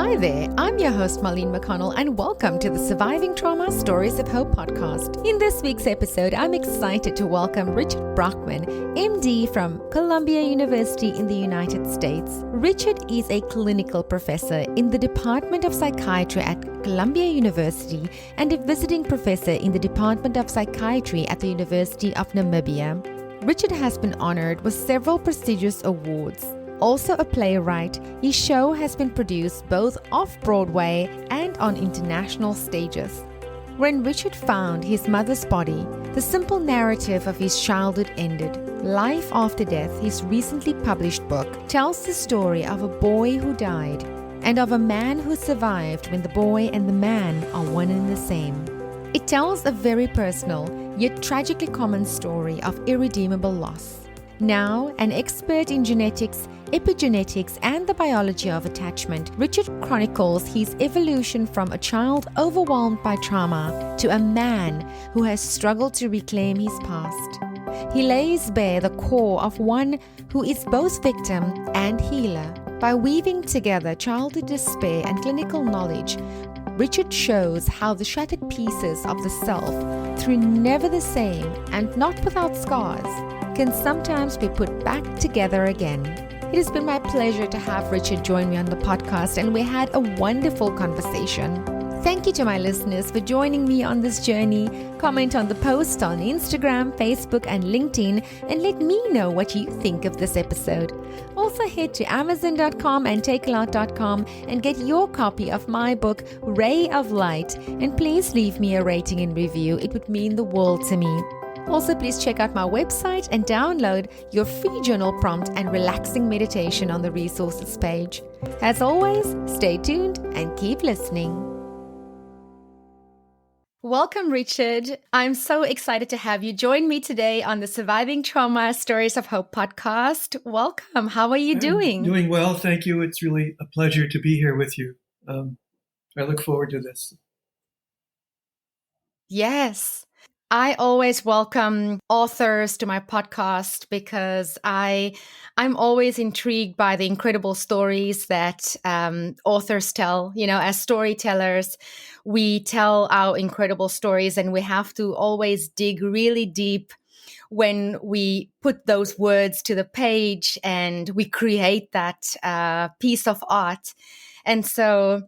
Hi there, I'm your host Marlene McConnell and welcome to the Surviving Trauma Stories of Hope podcast. In this week's episode, I'm excited to welcome Richard Brockman, MD from Columbia University in the United States. Richard is a clinical professor in the Department of Psychiatry at Columbia University and a visiting professor in the Department of Psychiatry at the University of Namibia. Richard has been honored with several prestigious awards. Also a playwright, his show has been produced both off-Broadway and on international stages. When Richard found his mother's body, the simple narrative of his childhood ended. Life After Death, his recently published book, tells the story of a boy who died and of a man who survived when the boy and the man are one and the same. It tells a very personal, yet tragically common story of irredeemable loss. Now, an expert in genetics, epigenetics, and the biology of attachment, Richard chronicles his evolution from a child overwhelmed by trauma to a man who has struggled to reclaim his past. He lays bare the core of one who is both victim and healer. By weaving together childhood despair and clinical knowledge, Richard shows how the shattered pieces of the self, through never the same and not without scars, can sometimes be put back together again. It has been my pleasure to have Richard join me on the podcast, and we had a wonderful conversation. Thank you to my listeners for joining me on this journey. Comment on the post on Instagram, Facebook, and LinkedIn, and let me know what you think of this episode. Also head to Amazon.com and takealot.com and get your copy of my book, Ray of Light, and please leave me a rating and review. It would mean the world to me. Also, please check out my website and download your free journal prompt and relaxing meditation on the resources page. As always, stay tuned and keep listening. Welcome, Richard. I'm so excited to have you join me today on the Surviving Trauma Stories of Hope podcast. Welcome. How are you doing? Doing well, thank you. It's really a pleasure to be here with you. I look forward to this. Yes. I always welcome authors to my podcast because I'm always intrigued by the incredible stories that authors tell. You know, as storytellers, we tell our incredible stories and we have to always dig really deep when we put those words to the page and we create that piece of art. And so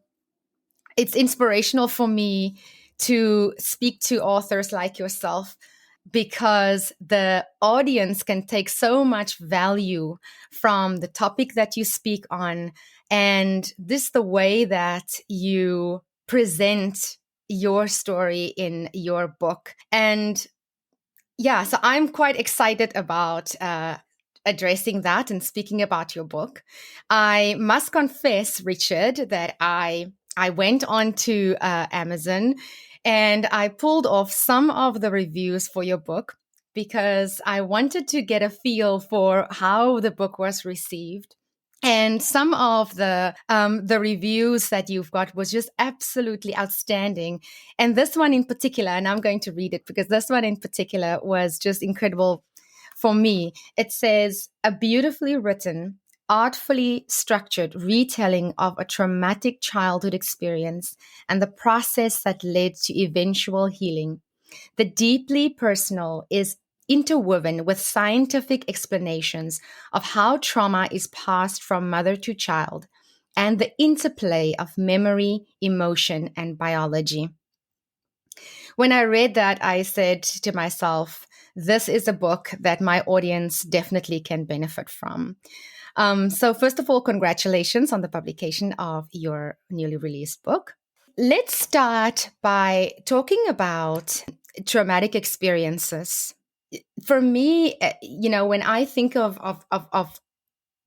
it's inspirational for me to speak to authors like yourself because the audience can take so much value from the topic that you speak on and this the way that you present your story in your book. And yeah, so I'm quite excited about addressing that and speaking about your book. I must confess, Richard, that I went on to Amazon and I pulled off some of the reviews for your book because I wanted to get a feel for how the book was received. And some of the reviews that you've got was just absolutely outstanding. And this one in particular, and I'm going to read it because this one in particular was just incredible for me. It says, a beautifully written, artfully structured retelling of a traumatic childhood experience and the process that led to eventual healing. The deeply personal is interwoven with scientific explanations of how trauma is passed from mother to child and the interplay of memory, emotion, and biology. When I read that, I said to myself, this is a book that my audience definitely can benefit from. So first of all, congratulations on the publication of your newly released book. Let's start by talking about traumatic experiences. For me, when I think of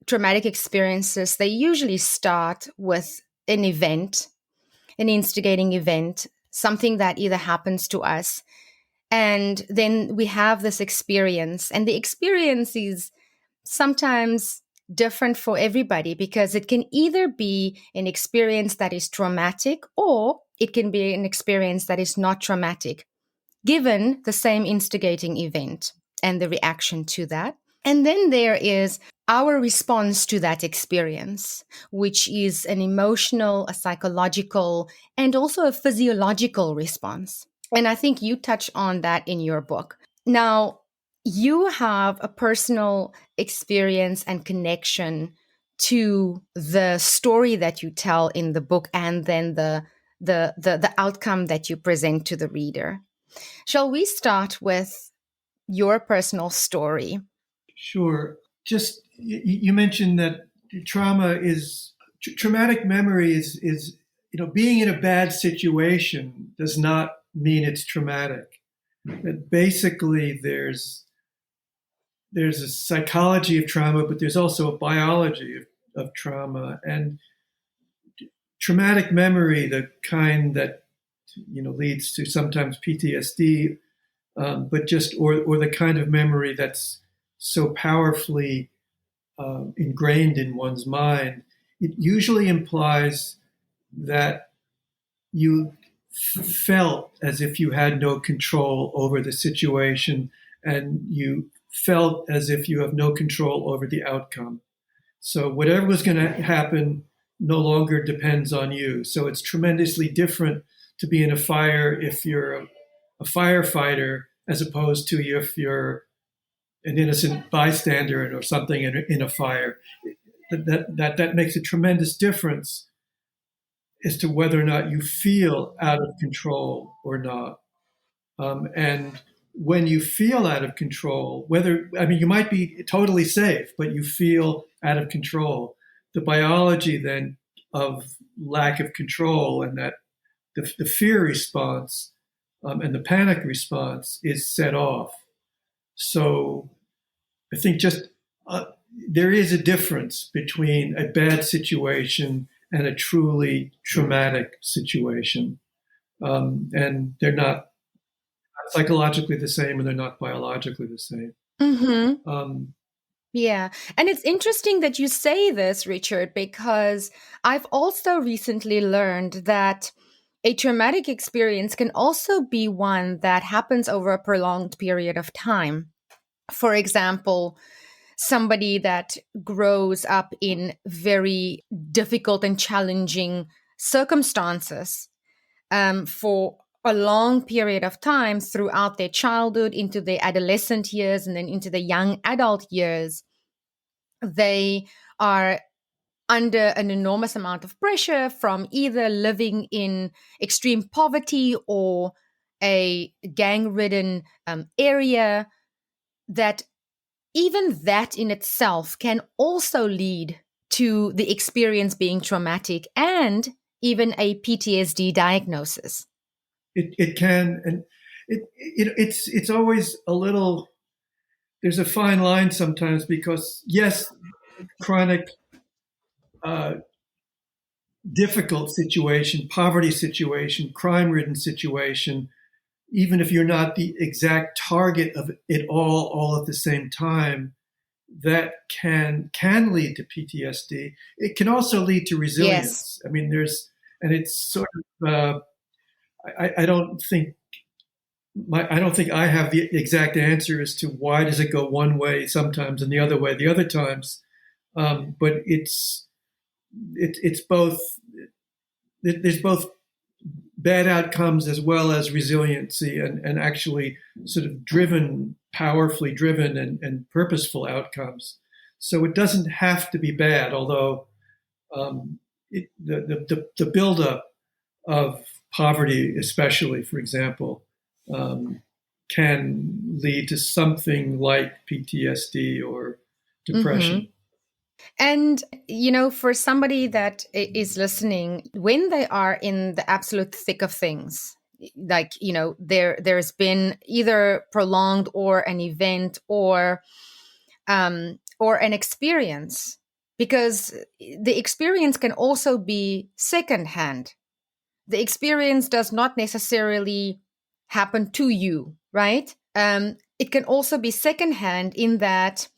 traumatic experiences, they usually start with an event, an instigating event, something that either happens to us, and then we have this experience. And the experience is sometimes different for everybody because it can either be an experience that is traumatic or it can be an experience that is not traumatic, given the same instigating event and the reaction to that. And then there is our response to that experience, which is an emotional, a psychological, and also a physiological response. And I think you touch on that in your book. Now, you have a personal experience and connection to the story that you tell in the book, and then the outcome that you present to the reader. Shall we start with your personal story? Sure. Just you mentioned that traumatic memory is being in a bad situation does not mean it's traumatic. That basically there's a psychology of trauma, but there's also a biology of trauma. And traumatic memory, the kind that leads to sometimes PTSD, but just or the kind of memory that's so powerfully ingrained in one's mind, it usually implies that you felt as if you had no control over the situation, and you felt as if you have no control over the outcome. So whatever was going to happen no longer depends on you. So it's tremendously different to be in a fire if you're a firefighter as opposed to if you're an innocent bystander or something in a fire. That makes a tremendous difference as to whether or not you feel out of control or not. And when you feel out of control, you might be totally safe, but you feel out of control, the biology then of lack of control, and that the fear response and the panic response is set off. So I think there is a difference between a bad situation and a truly traumatic situation. And they're not psychologically the same, and they're not biologically the same. Mm-hmm. Yeah. And it's interesting that you say this, Richard, because I've also recently learned that a traumatic experience can also be one that happens over a prolonged period of time. For example, somebody that grows up in very difficult and challenging circumstances for a long period of time throughout their childhood, into their adolescent years, and then into the young adult years, they are under an enormous amount of pressure from either living in extreme poverty or a gang-ridden area, that even that in itself can also lead to the experience being traumatic and even a PTSD diagnosis. It can, and it's always a little. There's a fine line sometimes, because yes, chronic, difficult situation, poverty situation, crime-ridden situation, even if you're not the exact target of it all at the same time, that can lead to PTSD. It can also lead to resilience. Yes. And it's sort of. I don't think I have the exact answer as to why does it go one way sometimes and the other way the other times, but it's both. There's both bad outcomes as well as resiliency, and actually sort of powerfully driven and purposeful outcomes. So it doesn't have to be bad, although the buildup of poverty, especially, for example, can lead to something like PTSD or depression. Mm-hmm. And, for somebody that is listening, when they are in the absolute thick of things, like, there's been either prolonged or an event or an experience, because the experience can also be secondhand. The experience does not necessarily happen to you, right? It can also be secondhand in that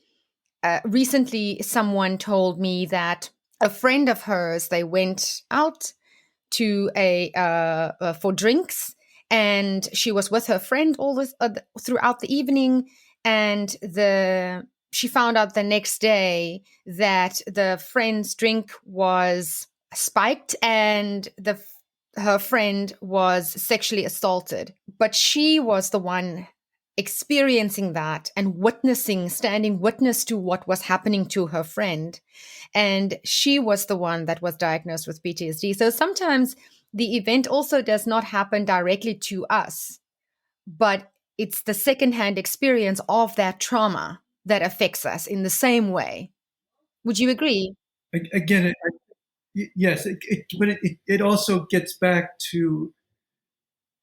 recently someone told me that a friend of hers, they went out to for drinks, and she was with her friend all this throughout the evening, and she found out the next day that the friend's drink was spiked and her friend was sexually assaulted. But she was the one experiencing that and standing witness to what was happening to her friend. And she was the one that was diagnosed with PTSD. So sometimes the event also does not happen directly to us, but it's the secondhand experience of that trauma that affects us in the same way. Would you agree? Again, yes, but it also gets back to,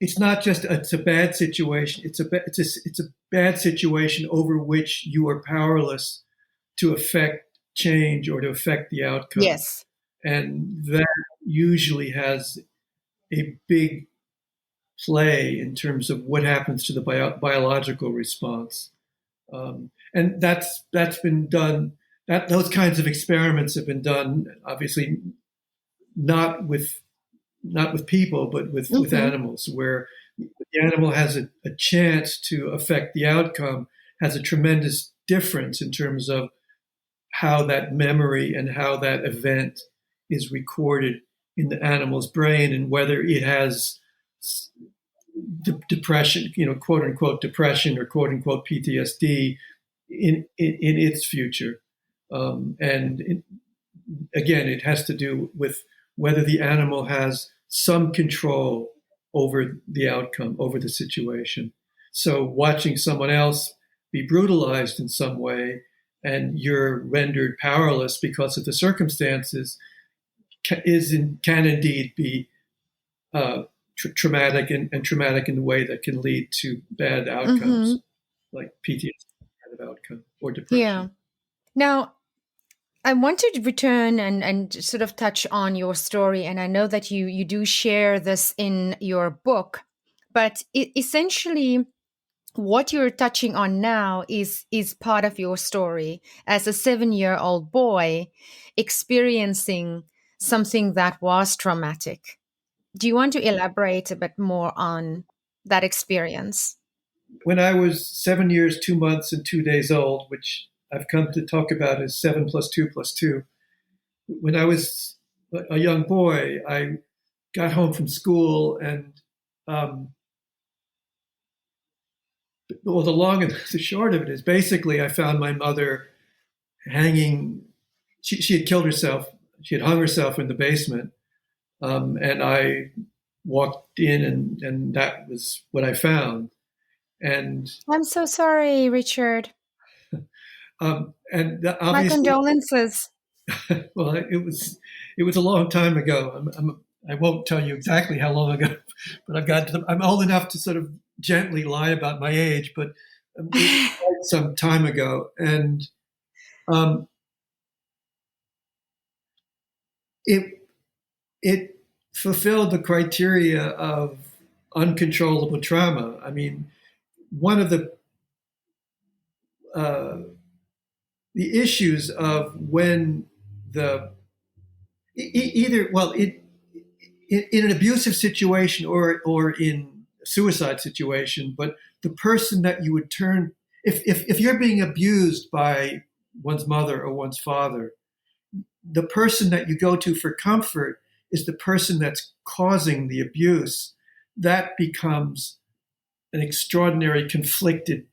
it's not just it's a bad situation. It's a bad situation over which you are powerless to affect change or to affect the outcome. Yes. And that usually has a big play in terms of what happens to the biological response. And that's been done. Those kinds of experiments have been done, obviously not with people, but with animals, where the animal has a chance to affect the outcome, has a tremendous difference in terms of how that memory and how that event is recorded in the animal's brain, and whether it has depression, quote unquote depression, or quote unquote PTSD in its future. Again, it has to do with whether the animal has some control over the outcome, over the situation. So watching someone else be brutalized in some way and you're rendered powerless because of the circumstances can indeed be traumatic, and traumatic in the way that can lead to bad outcomes, like PTSD kind of outcome or depression. Yeah. Now, I want to return and sort of touch on your story, and I know that you do share this in your book, but essentially what you're touching on now is part of your story as a 7-year-old boy experiencing something that was traumatic. Do you want to elaborate a bit more on that experience? When I was 7 years, 2 months, and 2 days old, which I've come to talk about as 7 + 2 + 2, when I was a young boy, I got home from school, and well, the long and the short of it is, basically I found my mother hanging. She had killed herself. She had hung herself in the basement, and I walked in, and that was what I found. And I'm so sorry, Richard. and My obviously, condolences. well, it was a long time ago. I won't tell you exactly how long ago, but I'm old enough to sort of gently lie about my age, but it was quite some time ago, and it fulfilled the criteria of uncontrollable trauma. I mean, one of the issues of when in an abusive situation or in a suicide situation, but the person that you would turn, if you're being abused by one's mother or one's father, the person that you go to for comfort is the person that's causing the abuse. That becomes an extraordinary conflicted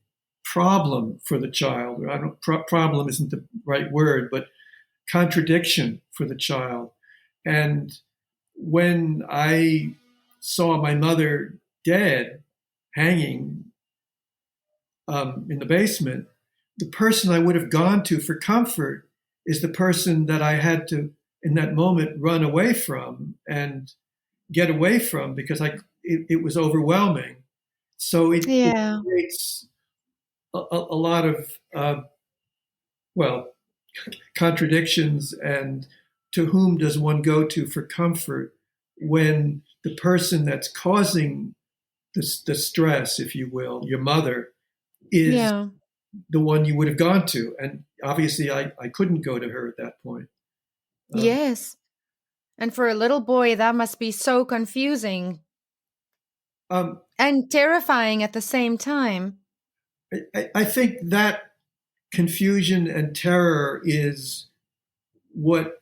problem for the child. Problem isn't the right word, but contradiction for the child. And when I saw my mother dead, hanging in the basement, the person I would have gone to for comfort is the person that I had to, in that moment, run away from and get away from, because it was overwhelming. So it creates a lot of contradictions. And to whom does one go to for comfort when the person that's causing the stress, if you will, your mother, is the one you would have gone to? And obviously I couldn't go to her at that point. Yes. And for a little boy, that must be so confusing and terrifying at the same time. I think that confusion and terror is what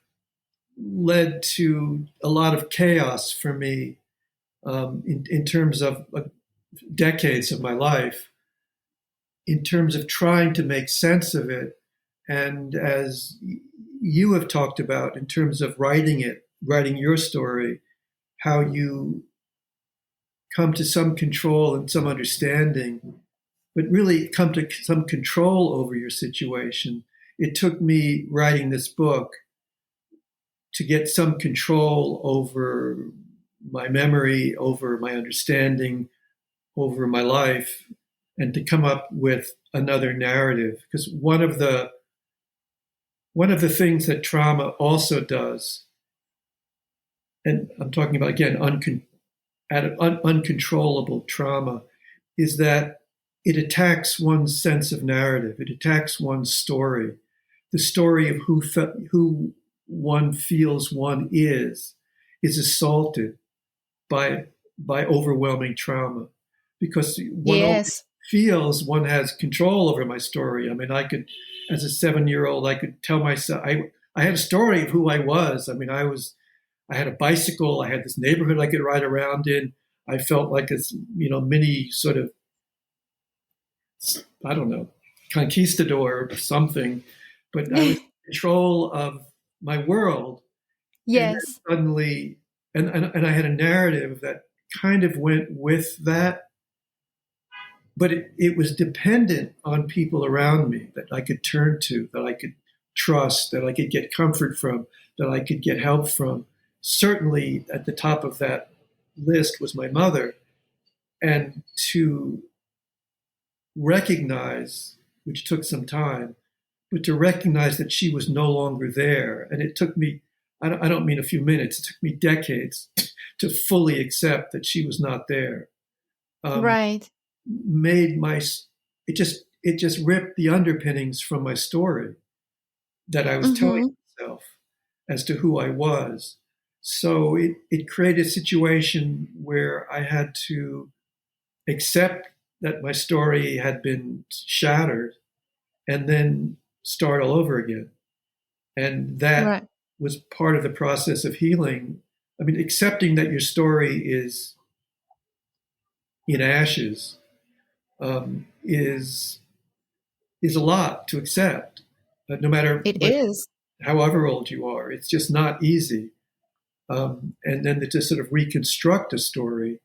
led to a lot of chaos for me in terms of decades of my life, in terms of trying to make sense of it. And as you have talked about, in terms of writing your story, how you come to some control and some understanding, but really come to some control over your situation. It took me writing this book to get some control over my memory, over my understanding, over my life, and to come up with another narrative. Because one of the things that trauma also does, and I'm talking about again uncontrollable trauma, is that it attacks one's sense of narrative. It attacks one's story, the story of who one feels one is assaulted by overwhelming trauma, because one always Yes. feels one has control over my story. I mean, I could, as a 7-year-old, I could tell myself I had a story of who I was. I mean, I had a bicycle. I had this neighborhood I could ride around in. I felt like this, mini sort of, I don't know, conquistador or something, but I was in control of my world. And then Yes. suddenly, and I had a narrative that kind of went with that, but it was dependent on people around me that I could turn to, that I could trust, that I could get comfort from, that I could get help from. Certainly at the top of that list was my mother. And to recognize, which took some time, but to recognize that she was no longer there. And it took me, I don't mean a few minutes, it took me decades to fully accept that she was not there. Right. Made it just ripped the underpinnings from my story that I was telling Mm-hmm. myself as to who I was. So it created a situation where I had to accept that my story had been shattered and then start all over again. And that Right. was part of the process of healing. I mean, accepting that your story is in ashes is a lot to accept, no matter It is. however old you are. It's just not easy. And then to sort of reconstruct a story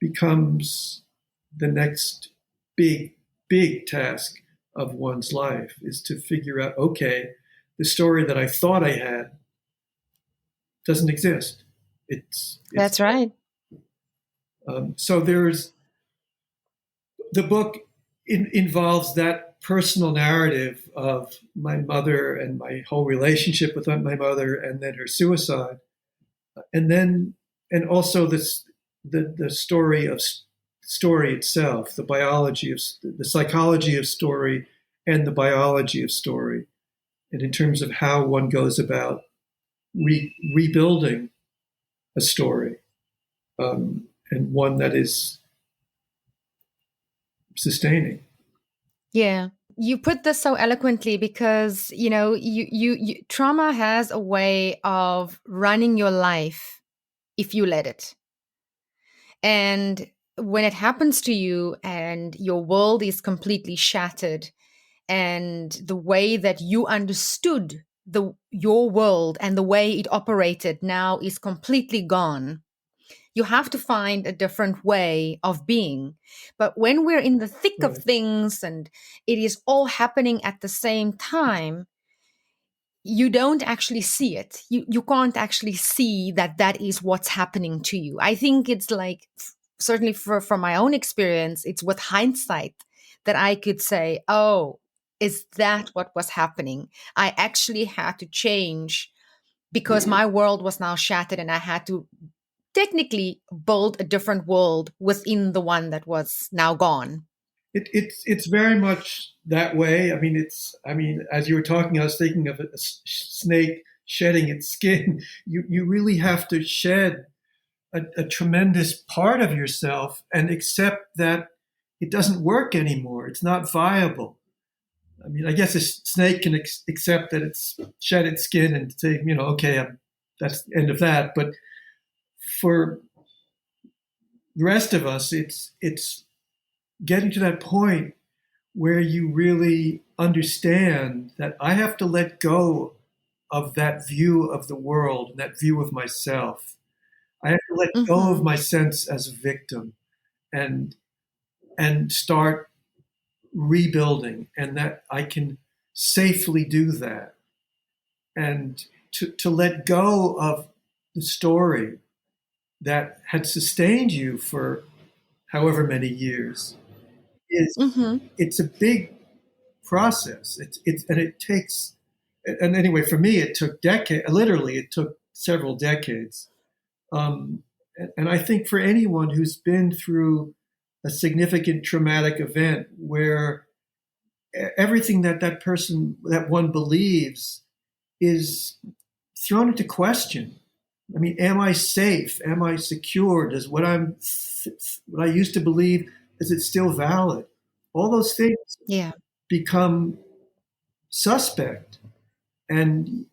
becomes the next big task of one's life, is to figure out, okay, the story that I thought I had doesn't exist. It's That's right. so there's the book involves that personal narrative of my mother and my whole relationship with my mother, and then her suicide, and also the story itself, the biology of the psychology of story and the biology of story, and in terms of how one goes about rebuilding a story, and one that is sustaining. Yeah. You put this so eloquently because, trauma has a way of running your life if you let it. And when it happens to you and your world is completely shattered, and the way that you understood your world and the way it operated now is completely gone, you have to find a different way of being. But when we're in the thick of Right. things and it is all happening at the same time, you don't actually see it. You can't actually see that that is what's happening to you. I think it's like, certainly from my own experience, it's with hindsight that I could say, oh, is that what was happening? I actually had to change because my world was now shattered and I had to technically build a different world within the one that was now gone. It's very much that way. I mean, as you were talking, I was thinking of a snake shedding its skin. You really have to shed a tremendous part of yourself and accept that it doesn't work anymore. It's not viable. I mean, I guess a snake can accept that it's shed its skin and say, okay, that's the end of that. But for the rest of us, it's getting to that point where you really understand that I have to let go of that view of the world, that view of myself. I have to let go of my sense as a victim and start rebuilding, and that I can safely do that. And to let go of the story that had sustained you for however many years it's a big process. And it takes, and anyway, for me, it took literally, it took several decades. And I think for anyone who's been through a significant traumatic event where everything that one believes is thrown into question. I mean, am I safe? Am I secure? Does what I used to believe, is it still valid? All those things become suspect, and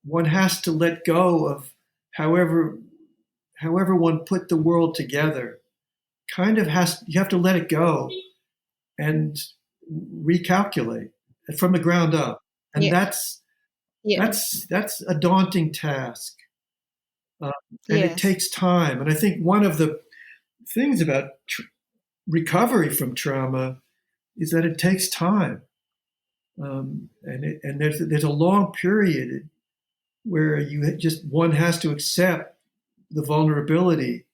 one has to let go of however one put the world together. You have to let it go and recalculate from the ground up, and that's a daunting task, and it takes time. And I think one of the things about recovery from trauma is that it takes time, and there's a long period where one has to accept the vulnerability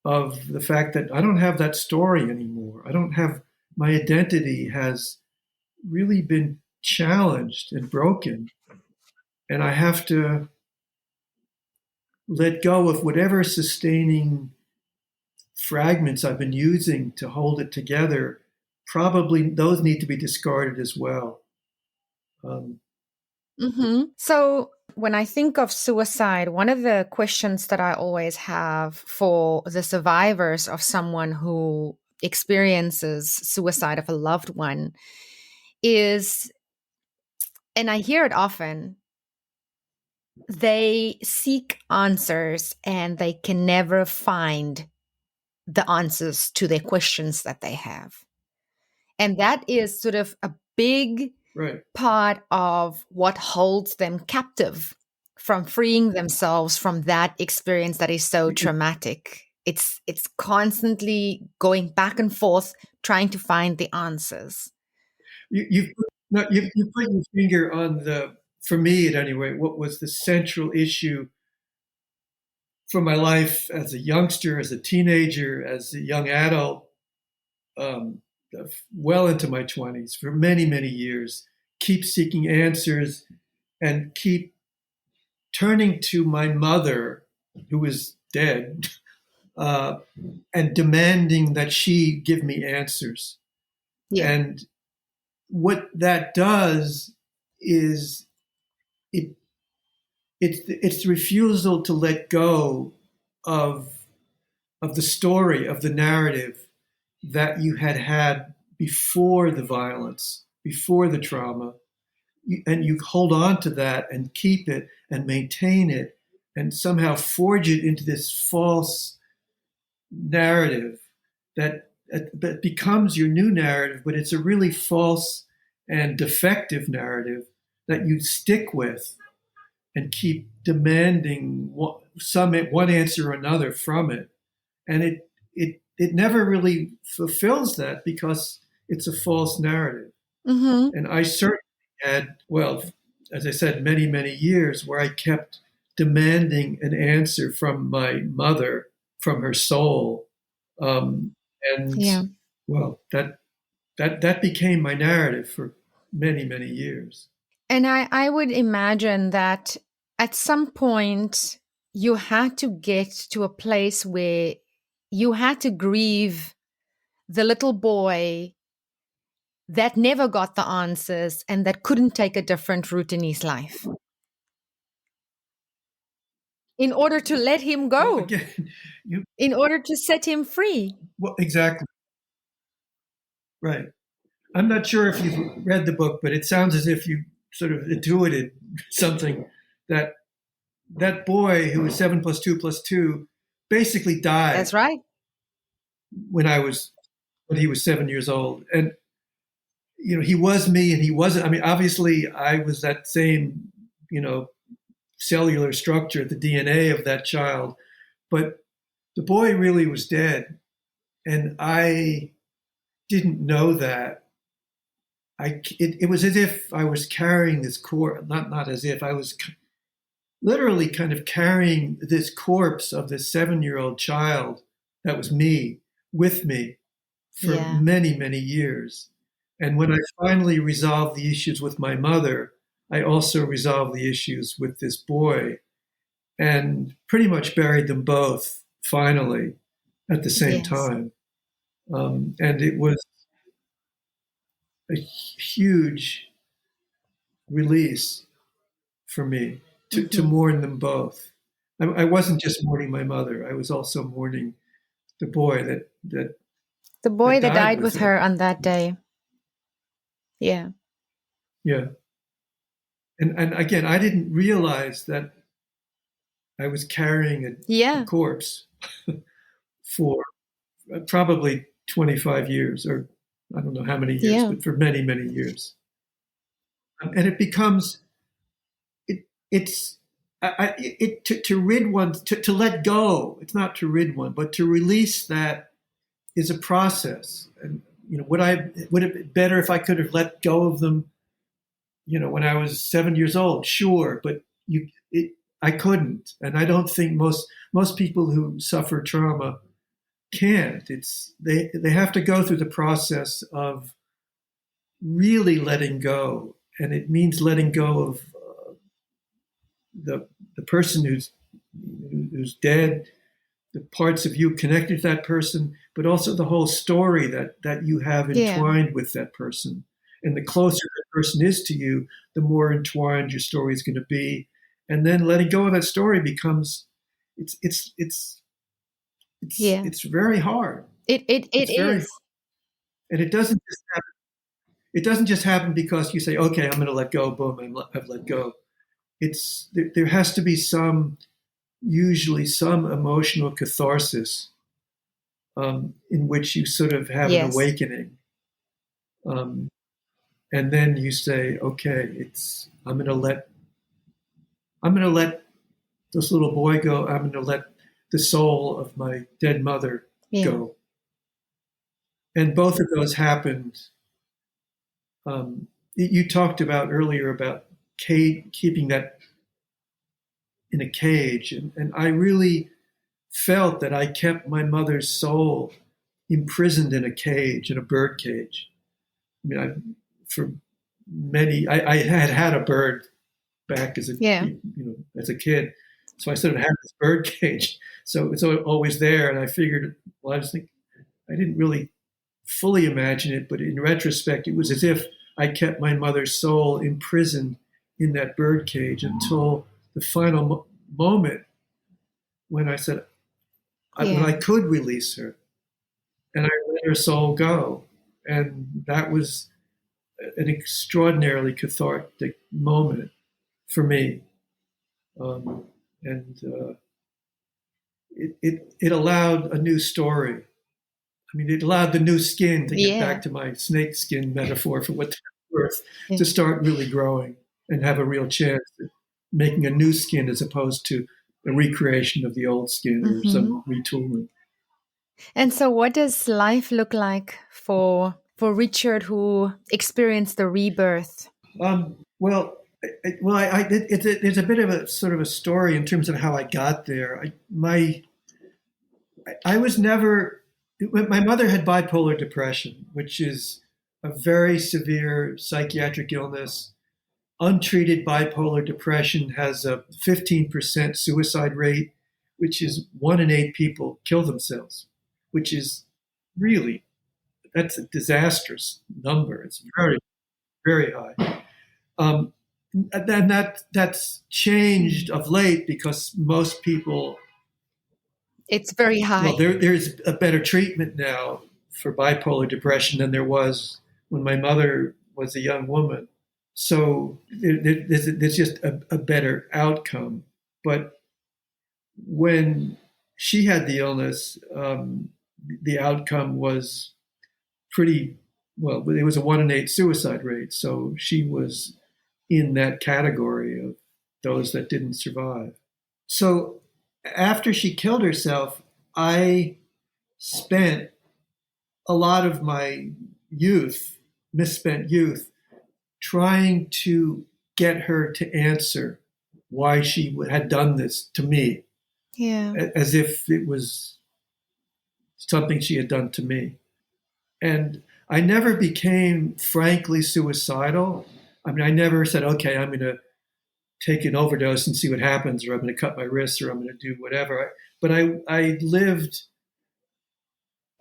of the fact that I don't have that story anymore. I don't have, my identity has really been challenged and broken, and I have to let go of whatever sustaining fragments I've been using to hold it together. Probably those need to be discarded as well. So when I think of suicide, one of the questions that I always have for the survivors of someone who experiences suicide of a loved one is, and I hear it often, they seek answers and they can never find the answers to their questions that they have. And that is sort of a big part of what holds them captive from freeing themselves from that experience that is so traumatic. It's constantly going back and forth, trying to find the answers. You put your finger on for me at any rate, what was the central issue for my life as a youngster, as a teenager, as a young adult, well into my 20s, for many, many years. Keep seeking answers and keep turning to my mother, who is dead, and demanding that she give me answers. And what that does is it's the refusal to let go of the story, of the narrative that you had before the violence, before the trauma. And you hold on to that and keep it and maintain it and somehow forge it into this false narrative that becomes your new narrative, but it's a really false and defective narrative that you stick with and keep demanding one answer or another from it. And it never really fulfills that because it's a false narrative. And I certainly had, well, as I said, many, many years where I kept demanding an answer from my mother, from her soul. Well, that became my narrative for many, many years. And I would imagine that at some point you had to get to a place where you had to grieve the little boy that never got the answers and that couldn't take a different route in his life in order to let him go, well, again, in order to set him free. Well, exactly. Right. I'm not sure if you've read the book, but it sounds as if you sort of intuited something that that boy who was 7+2+2 basically died That's right. when when he was 7 years old. And, he was me and he wasn't. I mean, obviously I was that same, cellular structure, the DNA of that child, but the boy really was dead. And I didn't know that. It was as if I was carrying this corpse, not as if I was literally kind of carrying this corpse of this 7-year-old child that was me with me for many, many years. And when I finally resolved the issues with my mother, I also resolved the issues with this boy and pretty much buried them both finally at the same time. And it was a huge release for me to mourn them both. I wasn't just mourning my mother; I was also mourning the boy that died with her on that day. Yeah. Yeah. And again, I didn't realize that I was carrying a corpse for probably 25 years, or I don't know how many years, but for many, many years. And it becomes, to rid one, to let go. It's not to rid one, but to release that is a process. And would it be better if I could have let go of them, when I was 7 years old? Sure, but I couldn't, and I don't think most people who suffer trauma can't. They have to go through the process of really letting go, and it means letting go of the person who's dead, the parts of you connected to that person, but also the whole story that you have entwined with that person. And the closer that person is to you, the more entwined your story is going to be. And then letting go of that story becomes it's very hard. It is. Hard. And it doesn't just happen. It doesn't just happen because you say, okay, I'm going to let go. Boom, I've let go. There has to be usually some emotional catharsis in which you sort of have an awakening. And then you say, okay, I'm going to let this little boy go. I'm going to let the soul of my dead mother go. And both of those happened. You talked about earlier about keeping that in a cage. And I really felt that I kept my mother's soul imprisoned in a cage, in a bird cage. I mean, I had a bird back as a kid. So I sort of had this bird cage. So it's always there. And I figured, I didn't really fully imagine it, but in retrospect, it was as if I kept my mother's soul imprisoned in that bird cage until the final moment when I said, when I could release her, and I let her soul go. And that was an extraordinarily cathartic moment for me. It allowed a new story. I mean, it allowed the new skin, to get back to my snake skin metaphor for what that's worth, to start really growing and have a real chance at making a new skin as opposed to a recreation of the old skin or some retooling. And so what does life look like for Richard, who experienced the rebirth? There's a bit of a sort of a story in terms of how I got there. I was never. My mother had bipolar depression, which is a very severe psychiatric illness. Untreated bipolar depression has a 15% suicide rate, which is 1 in 8 people kill themselves, which is really, that's a disastrous number. It's very, very high. And that's changed of late because most people. It's very high. Well, there's a better treatment now for bipolar depression than there was when my mother was a young woman. So there's just a better outcome. But when she had the illness, the outcome was pretty well. It was a 1 in 8 suicide rate, so she was in that category of those that didn't survive. So after she killed herself, I spent a lot of my youth, misspent youth, trying to get her to answer why she had done this to me, as if it was something she had done to me. And I never became frankly suicidal. I mean, I never said, okay, I'm going to take an overdose and see what happens, or I'm going to cut my wrists, or I'm going to do whatever. But I lived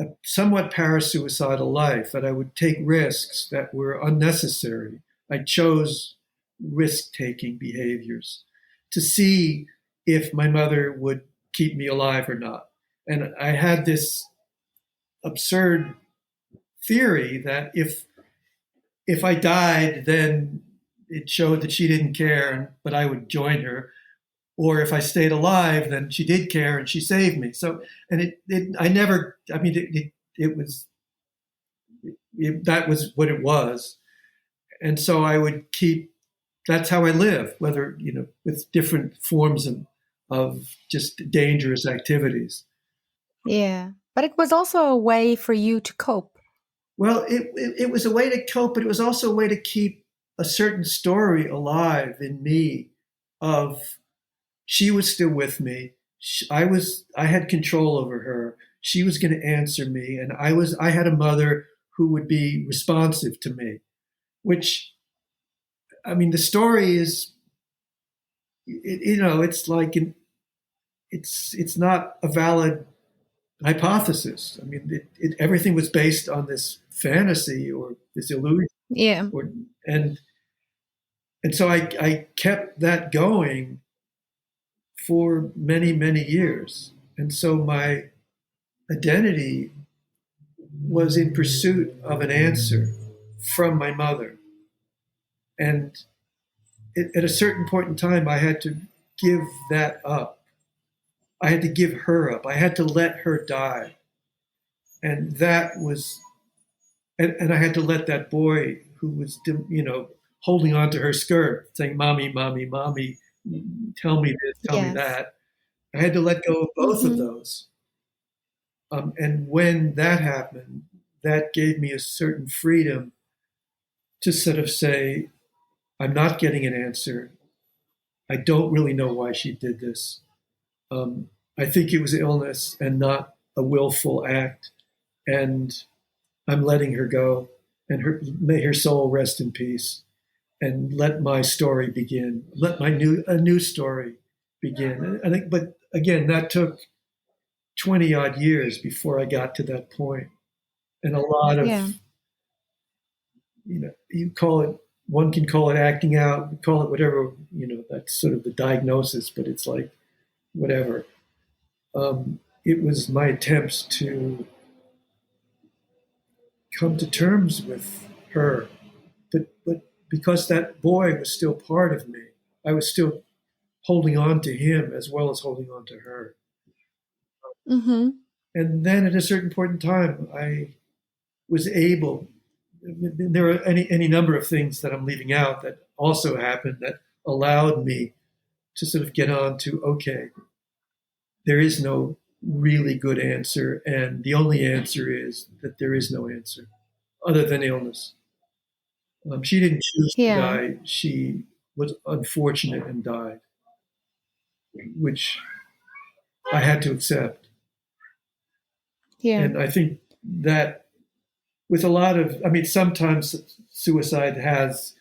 a somewhat parasuicidal life, that I would take risks that were unnecessary. I chose risk-taking behaviors to see if my mother would keep me alive or not. And I had this absurd theory that if I died, then it showed that she didn't care, but I would join her. Or if I stayed alive, then she did care and she saved me. So, and that was what it was. And so I would that's how I live, whether, with different forms of just dangerous activities. Yeah. But it was also a way for you to cope. Well, it was a way to cope, but it was also a way to keep a certain story alive in me of she was still with me. I had control over her. She was going to answer me. And I had a mother who would be responsive to me, which, I mean, the story is, it's like, it's not a valid hypothesis. I mean, everything was based on this fantasy or this illusion. Yeah. And so I kept that going for many, many years. And so my identity was in pursuit of an answer from my mother. And at a certain point in time, I had to give that up. I had to give her up. I had to let her die. And that was, and I had to let that boy who was, holding on to her skirt, saying, "Mommy, mommy, mommy, tell me this, tell me that." I had to let go of both of those. And when that happened, that gave me a certain freedom to sort of say, I'm not getting an answer. I don't really know why she did this. I think it was illness and not a willful act. And I'm letting her go. And may her soul rest in peace. And let my story begin. Let a new story begin. I think, but again, that took 20 odd years before I got to that point. And a lot of, one can call it acting out, call it whatever, that's sort of the diagnosis, but it's like, whatever. It was my attempts to come to terms with her, but because that boy was still part of me, I was still holding on to him as well as holding on to her. Mm-hmm. And then at a certain point in time, I was able, there are any number of things that I'm leaving out that also happened that allowed me to sort of get on to, okay, there is no really good answer, and the only answer is that there is no answer other than illness. She didn't choose to die. She was unfortunate and died, which I had to accept. Yeah. And I think that with a lot of, sometimes suicide has,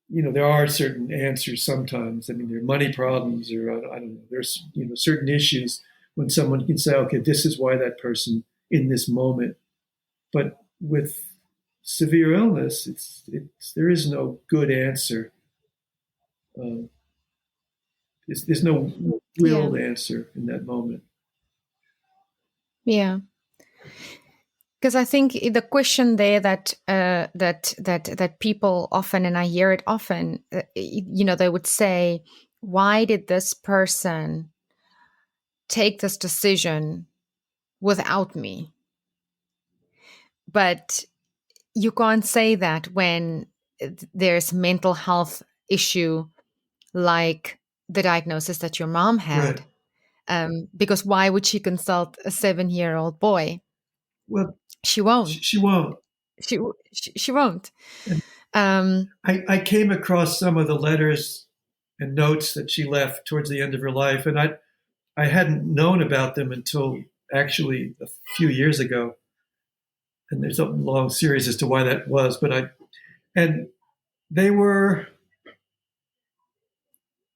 there are certain answers sometimes. There are money problems, or I don't know, there's, certain issues when someone can say, okay, this is why that person in this moment. But with severe illness, there is no good answer. There's no willed answer in that moment. Yeah. Because I think the question there that people often, and I hear it often, they would say, "Why did this person take this decision without me?" But you can't say that when there's mental health issue like the diagnosis that your mom Right. had. Because why would she consult a 7-year-old boy? Well, She won't. she won't. She won't. And Um, I came across some of the letters and notes that she left towards the end of her life, and I hadn't known about them until actually a few years ago. And there's a long series as to why that was, and they were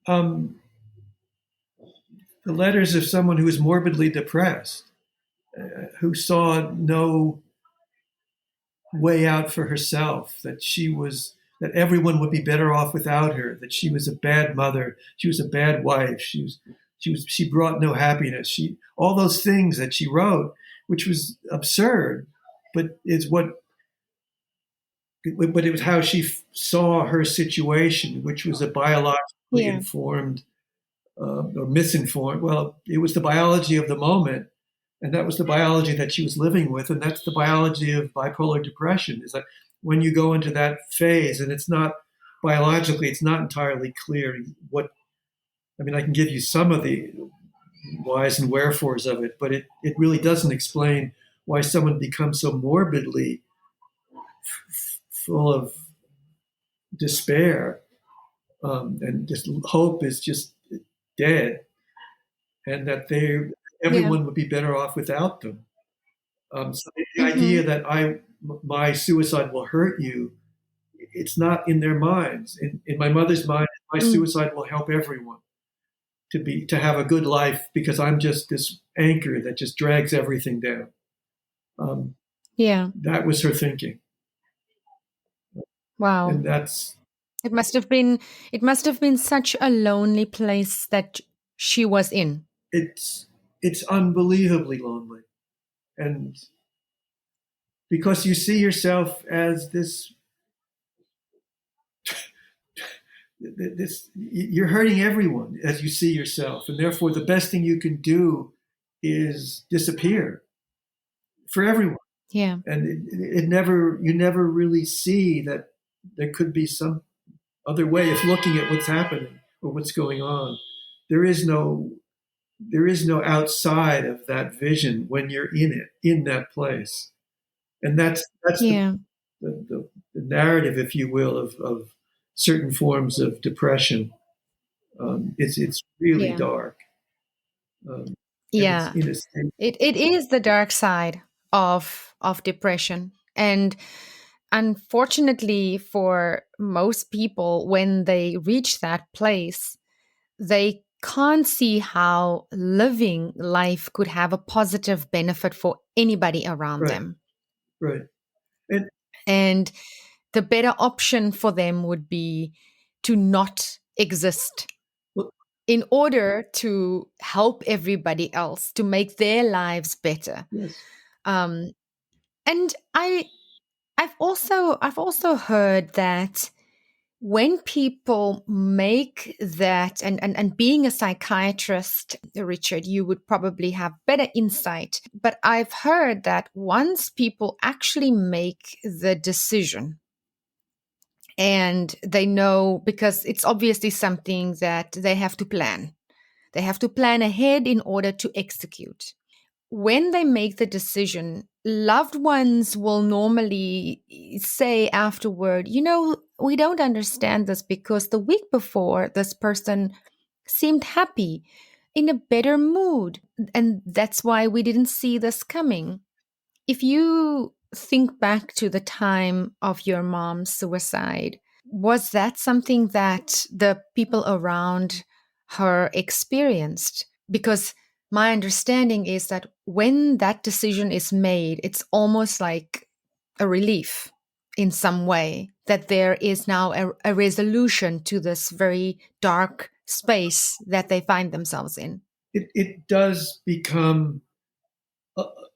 um, the letters of someone who was morbidly depressed, who saw no way out for herself, that everyone would be better off without her, that she was a bad mother, she was a bad wife, she brought no happiness. All those things that she wrote, which was absurd, but but it was how she saw her situation, which was a biologically yeah, informed or misinformed. Well, it was the biology of the moment, and that was the biology that she was living with, and that's the biology of bipolar depression. Is that when you go into that phase, and it's not biologically, it's not entirely clear what. I mean, I can give you some of the whys and wherefores of it, but it really doesn't explain why someone becomes so morbidly full of despair, and just hope is just dead, and that yeah, everyone would be better off without them. So the hmm idea that my suicide will hurt you, it's not in their minds. In my mother's mind, my mm, suicide will help everyone to have a good life because I'm just this anchor that just drags everything down. Um, yeah. that was her thinking, Wow. and that's It must have been. It must have been such a lonely place that she was in. it's it's unbelievably lonely, and because you see yourself as this you're hurting everyone as you see yourself, and therefore the best thing you can do is disappear for everyone. Yeah, And you never really see that there could be some other way of looking at what's happening or what's going on. There is no outside of that vision when you're in that place. And that's yeah, the narrative, if you will, of certain forms of depression. It's really yeah, dark, and it's yeah. in a state. It is the dark side of depression, and unfortunately for most people, when they reach that place, they can't see how living life could have a positive benefit for anybody around Right, them. right, and And the better option for them would be to not exist well, in order to help everybody else to make their lives better. yes, Um, and I've also heard that when people make that, and being a psychiatrist, Richard, you would probably have better insight, but I've heard that once people actually make the decision and they know, because it's obviously something that they have to plan ahead in order to execute. When they make the decision, loved ones will normally say afterward, we don't understand this because the week before, this person seemed happy, in a better mood. And that's why we didn't see this coming. If you think back to the time of your mom's suicide, was that something that the people around her experienced? Because my understanding is that when that decision is made, it's almost like a relief in some way that there is now a resolution to this very dark space that they find themselves in. it does become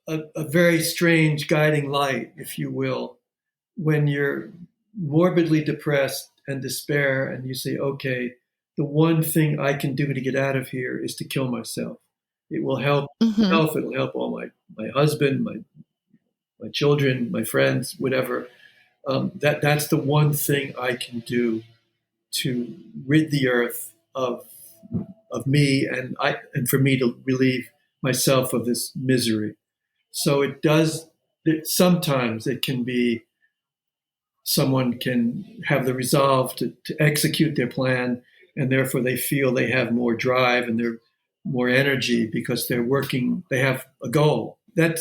a very strange guiding light, if you will, when you're morbidly depressed and despair, and you say, okay, the one thing I can do to get out of here is to kill myself. It will help Mm-hmm. myself, it'll help all my husband, my children, my friends, whatever. That's the one thing I can do to rid the earth of me, and for me to relieve myself of this misery. So it does. Sometimes it can be someone can have the resolve to execute their plan, and therefore they feel they have more drive and they're more energy because they're working. They have a goal. That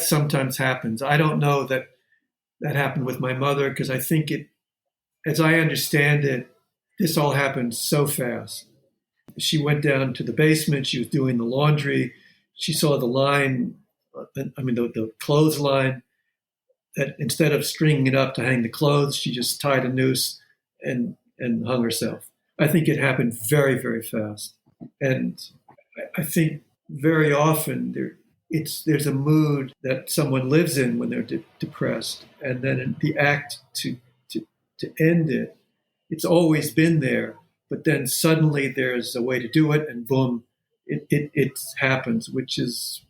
sometimes happens. I don't know that happened with my mother because I think it, as I understand it, this all happened so fast. She went down to the basement. She was doing the laundry. She saw the line, the clothesline, that instead of stringing it up to hang the clothes, she just tied a noose and hung herself. I think it happened very, very fast. And I think very often there's a mood that someone lives in when they're depressed. And then in the act to end it, it's always been there. But then suddenly there's a way to do it, and boom, it happens, which is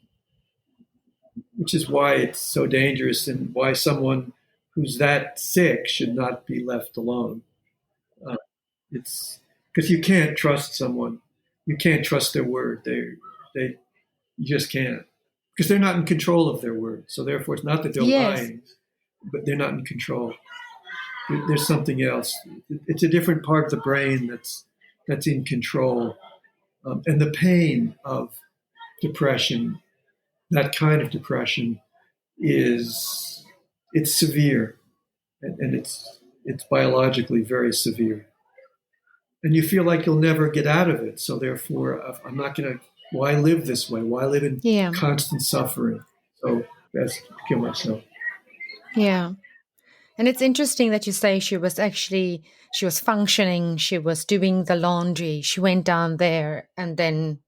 why it's so dangerous and why someone who's that sick should not be left alone. It's because you can't trust someone. You can't trust their word. They you just can't, because they're not in control of their word. So therefore, it's not that they're Yes. lying, but they're not in control. There's something else. It's a different part of the brain that's in control, and the pain of depression, that kind of depression, it's severe, and it's biologically very severe, and you feel like you'll never get out of it. So therefore, I'm not going to. Why live this way? Why live in Yeah. constant suffering? So that's kill myself. Yeah. And it's interesting that you say she was functioning, she was doing the laundry, she went down there and then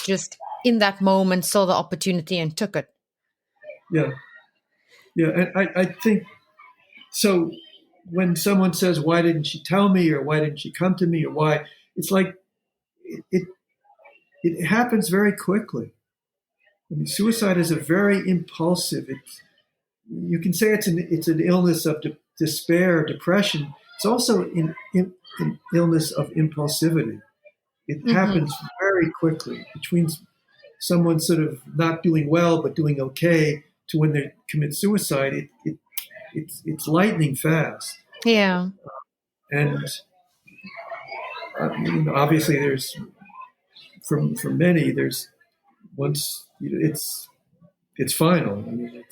just in that moment saw the opportunity and took it. Yeah, yeah, and I think so. When someone says, "Why didn't she tell me?" or "Why didn't she come to me?" or "Why," it's like it happens very quickly. I mean, suicide is a very impulsive. You can say it's an illness of despair, depression. It's also an illness of impulsivity. It happens very quickly between someone sort of not doing well but doing okay to when they commit suicide. It's lightning fast, Yeah. and obviously there's for many there's once it's final. I mean,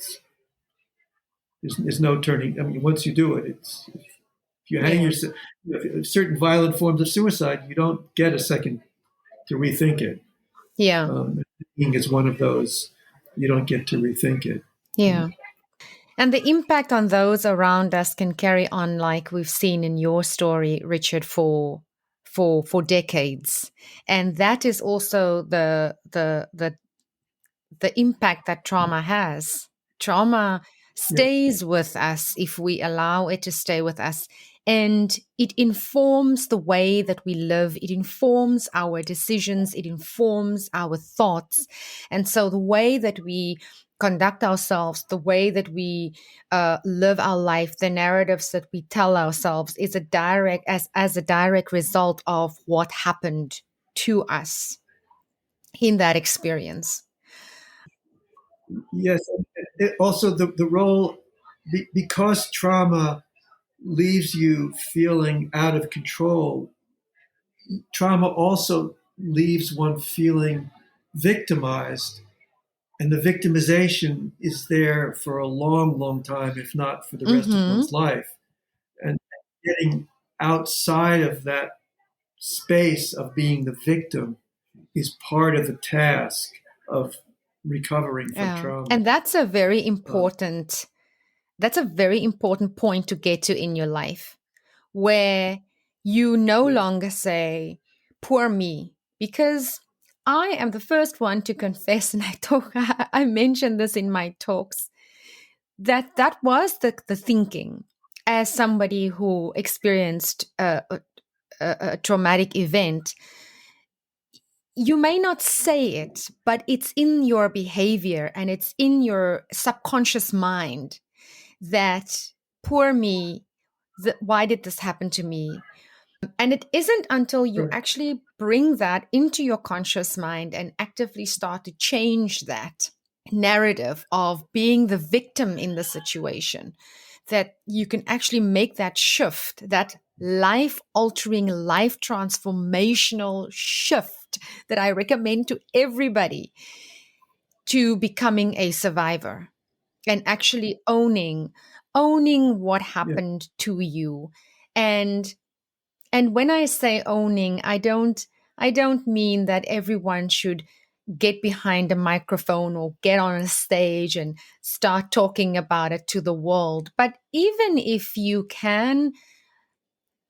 there's no turning. I mean, once you do it, if you hang Yeah. yourself, certain violent forms of suicide, you don't get a second to rethink it. Yeah. Being is one of those. You don't get to rethink it. Yeah. And the impact on those around us can carry on, like we've seen in your story, Richard, for decades. And that is also the impact that trauma has. Trauma Yeah. stays with us if we allow it to stay with us. And it informs the way that we live. It informs our decisions. It informs our thoughts. And so the way that we conduct ourselves, the way that we live our life, the narratives that we tell ourselves is as a direct result of what happened to us in that experience. Yes. Also, the role, because trauma leaves you feeling out of control. Trauma also leaves one feeling victimized, and the victimization is there for a long, long time, if not for the rest of Mm-hmm. one's life. And getting outside of that space of being the victim is part of the task of recovering from Yeah. trauma. And that's a very important point to get to in your life, where you no Yeah. longer say, poor me, because I am the first one to confess, and I mentioned this in my talks, that was the thinking as somebody who experienced a traumatic event. You may not say it, but it's in your behavior and it's in your subconscious mind that poor me, why did this happen to me? And it isn't until you Right. actually bring that into your conscious mind and actively start to change that narrative of being the victim in the situation that you can actually make that shift, that life altering, life transformational shift that I recommend to everybody, to becoming a survivor and actually owning what Yeah. happened to you. And when I say owning, I don't mean that everyone should get behind a microphone or get on a stage and start talking about it to the world. But even if you can,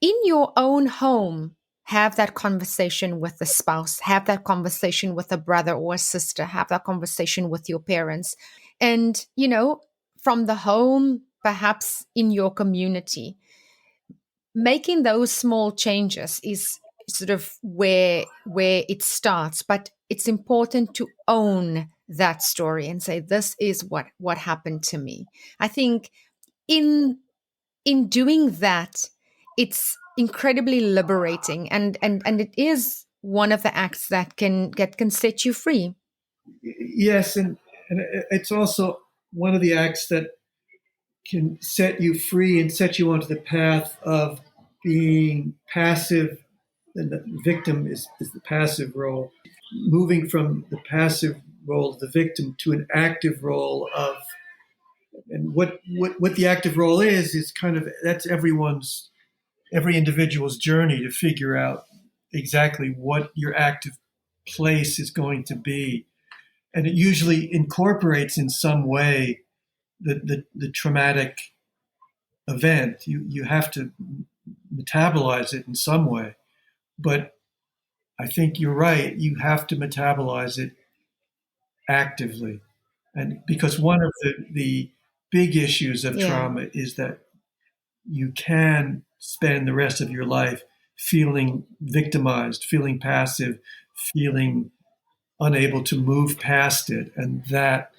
in your own home, have that conversation with the spouse, have that conversation with a brother or a sister, have that conversation with your parents. And, from the home, perhaps in your community, making those small changes is sort of where it starts. But it's important to own that story and say, this is what happened to me. I think in doing that, it's incredibly liberating, and it is one of the acts that can set you free. Yes, and it's also one of the acts that can set you free and set you onto the path of being passive. And the victim is the passive role, moving from the passive role of the victim to an active role of, and what the active role is kind of, that's every individual's journey to figure out exactly what your active place is going to be. And it usually incorporates in some way the traumatic event. You have to metabolize it in some way. But I think you're right. You have to metabolize it actively. And because one of the big issues of Yeah. trauma is that you can spend the rest of your life feeling victimized, feeling passive, feeling unable to move past it. And that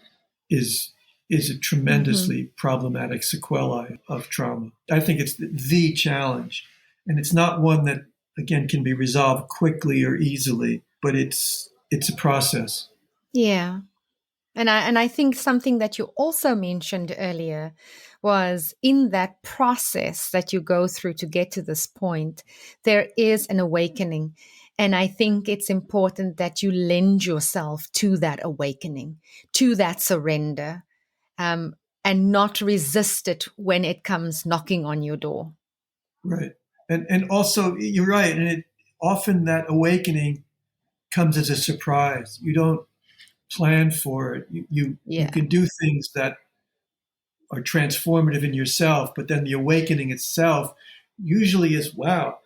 is a Hmm. tremendously problematic sequelae of trauma. I think it's the challenge. And it's not one that, again, can be resolved quickly or easily, but it's a process. Yeah. And I think something that you also mentioned earlier was, in that process that you go through to get to this point, there is an awakening. And I think it's important that you lend yourself to that awakening, to that surrender, um, and not resist it when it comes knocking on your door. Right. And also you're right. And often that awakening comes as a surprise. You don't plan for it. You Yeah. can do things that are transformative in yourself, but then the awakening itself usually is, wow.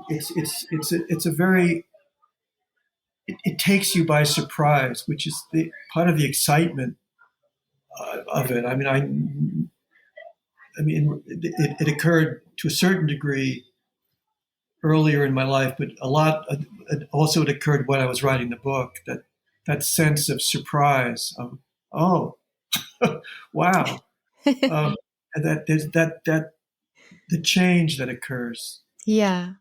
It's a very, it takes you by surprise, which is part of the excitement of it. I mean, it occurred to a certain degree earlier in my life, but a lot also it occurred when I was writing the book. That sense of surprise of, oh, wow, and that there's that the change that occurs Yeah.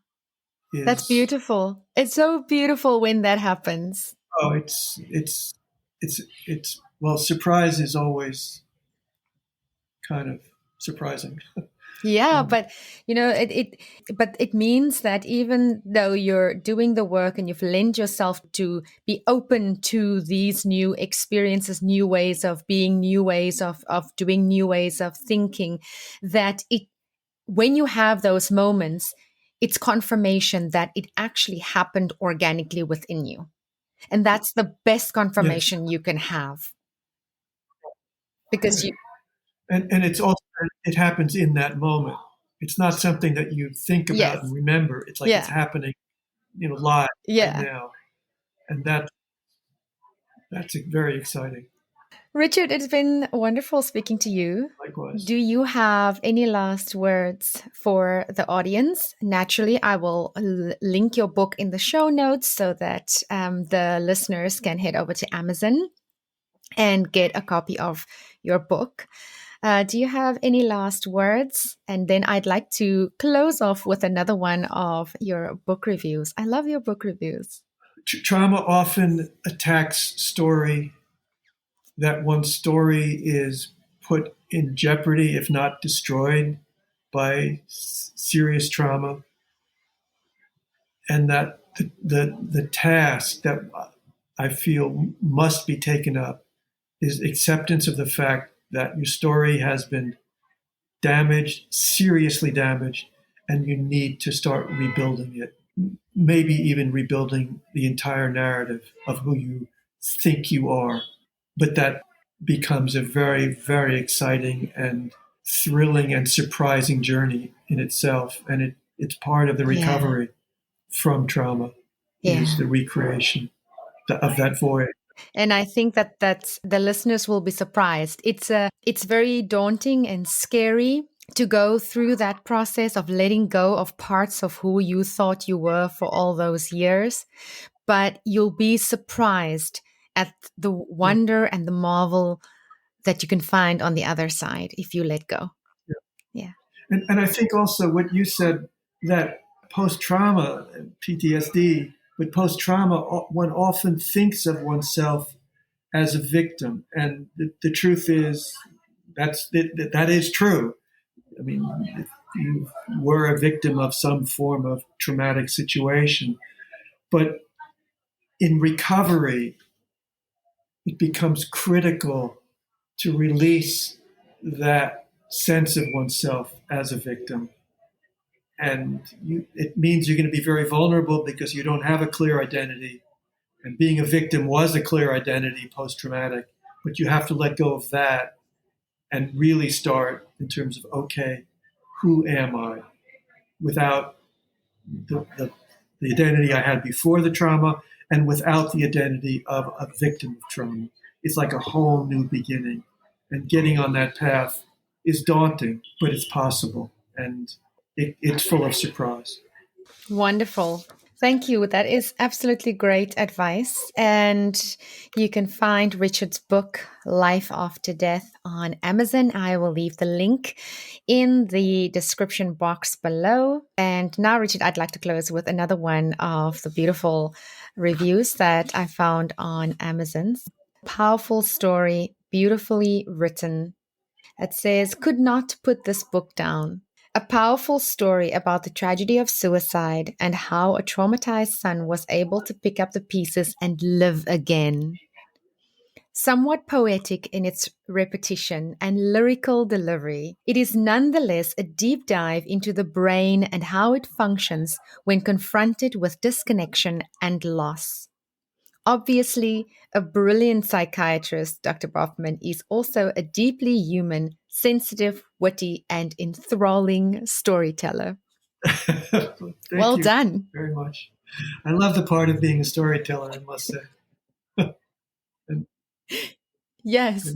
That's is, beautiful. It's so beautiful when that happens. oh, it's well, surprise is always kind of surprising. Yeah, um, but it means that even though you're doing the work and you've lent yourself to be open to these new experiences, new ways of being, new ways of doing, new ways of thinking, that it when you have those moments, it's confirmation that it actually happened organically within you. And that's the best yes, confirmation you can have, because right. you And it's also, it happens in that moment. It's not something that you think about and yes. remember. It's like it's Yeah. happening, live right Yeah. now. And that That's very exciting. Richard, it's been wonderful speaking to you. Likewise. Do you have any last words for the audience? Naturally, I will link your book in the show notes so that the listeners can head over to Amazon and get a copy of your book. Do you have any last words? And then I'd like to close off with another one of your book reviews. I love your book reviews. Trauma often attacks story, that one's story is put in jeopardy, if not destroyed, by serious trauma. And that the task that I feel must be taken up is acceptance of the fact that your story has been damaged, seriously damaged, and you need to start rebuilding it. Maybe even rebuilding the entire narrative of who you think you are. But that becomes a very, very exciting and thrilling and surprising journey in itself. And it's part of the recovery from trauma, is the recreation of that void. And I think that the listeners will be surprised. It's very daunting and scary to go through that process of letting go of parts of who you thought you were for all those years. But you'll be surprised at the wonder and the marvel that you can find on the other side if you let go. Yeah. And I think also what you said, that post-trauma, PTSD, but post-trauma, one often thinks of oneself as a victim. And the truth is that is true. I mean, if you were a victim of some form of traumatic situation, but in recovery, it becomes critical to release that sense of oneself as a victim. And it means you're going to be very vulnerable because you don't have a clear identity. And being a victim was a clear identity post-traumatic, but you have to let go of that and really start in terms of, okay, who am I? Without the identity I had before the trauma, and without the identity of a victim of trauma. It's like a whole new beginning. And getting on that path is daunting, but it's possible. And it's full of surprise. Wonderful. Thank you. That is absolutely great advice. And you can find Richard's book, Life After Death, on Amazon. I will leave the link in the description box below. And now, Richard, I'd like to close with another one of the beautiful reviews that I found on Amazon. Powerful story, beautifully written. It says, could not put this book down. A powerful story about the tragedy of suicide and how a traumatized son was able to pick up the pieces and live again. Somewhat poetic in its repetition and lyrical delivery, it is nonetheless a deep dive into the brain and how it functions when confronted with disconnection and loss. Obviously, a brilliant psychiatrist, Dr. Brockman, is also a deeply human, sensitive, witty, and enthralling storyteller. Well done. Very much. I love the part of being a storyteller, I must say. Yes.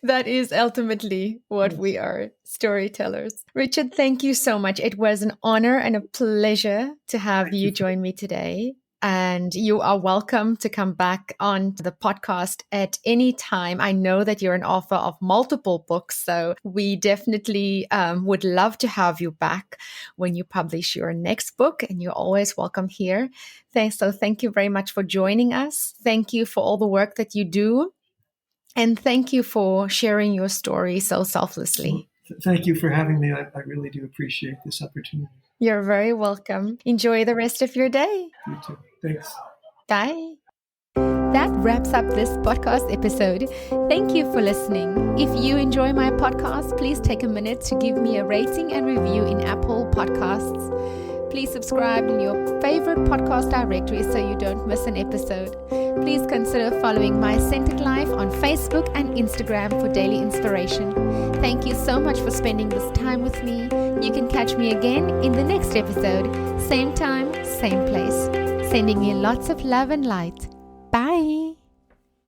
That is ultimately what we are, storytellers. Richard, thank you so much. It was an honor and a pleasure to have you join me today. And you are welcome to come back on the podcast at any time. I know that you're an author of multiple books, so we definitely would love to have you back when you publish your next book, and you're always welcome here. So thank you very much for joining us. Thank you for all the work that you do. And thank you for sharing your story so selflessly. Thank you for having me. I really do appreciate this opportunity. You're very welcome. Enjoy the rest of your day. You too. Thanks. Bye. That wraps up this podcast episode. Thank you for listening. If you enjoy my podcast, please take a minute to give me a rating and review in Apple Podcasts. Please subscribe in your favorite podcast directory so you don't miss an episode. Please consider following My Centered Life on Facebook and Instagram for daily inspiration. Thank you so much for spending this time with me. You can catch me again in the next episode. Same time, same place. Sending you lots of love and light. Bye.